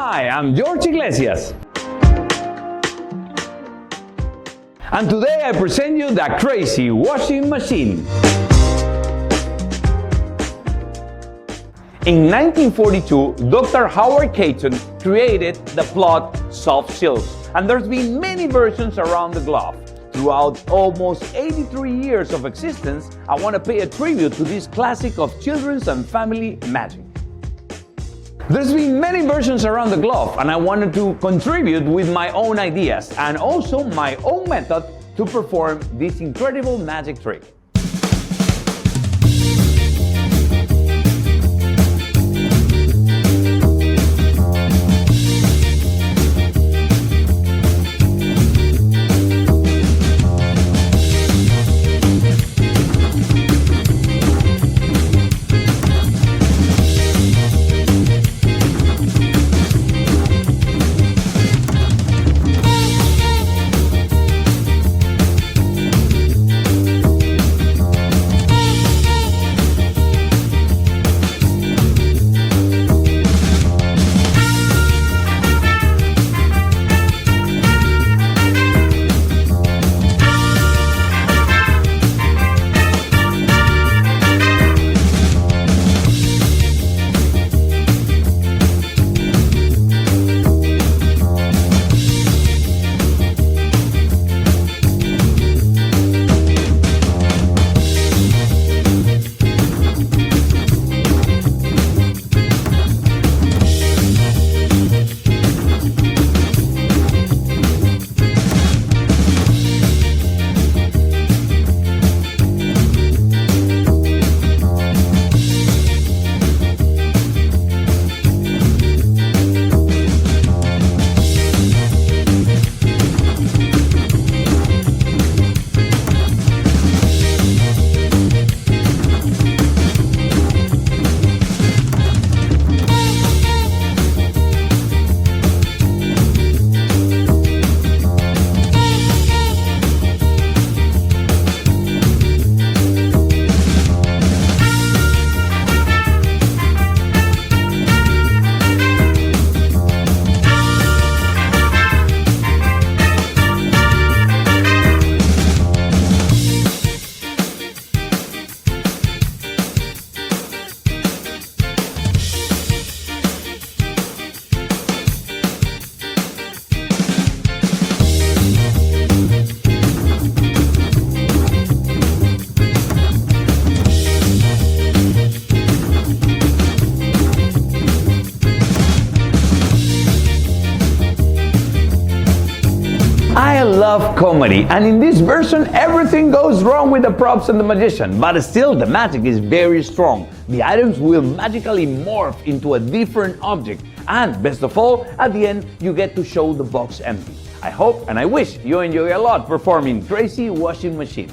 Hi, I'm George Iglesias. And today I present you the crazy washing machine. In 1942, Dr. Howard Kayton created the plot soft shells, and there's been many versions around the globe. Throughout almost 83 years of existence, I want to pay a tribute to this classic of children's and family magic. There's been many versions around the globe, and I wanted to contribute with my own ideas and also my own method to perform this incredible magic trick. I love comedy, and in this version everything goes wrong with the props and the magician, but still the magic is very strong. The items will magically morph into a different object, and best of all, at the end you get to show the box empty. I hope and I wish you enjoy a lot performing Crazy Washing Machine.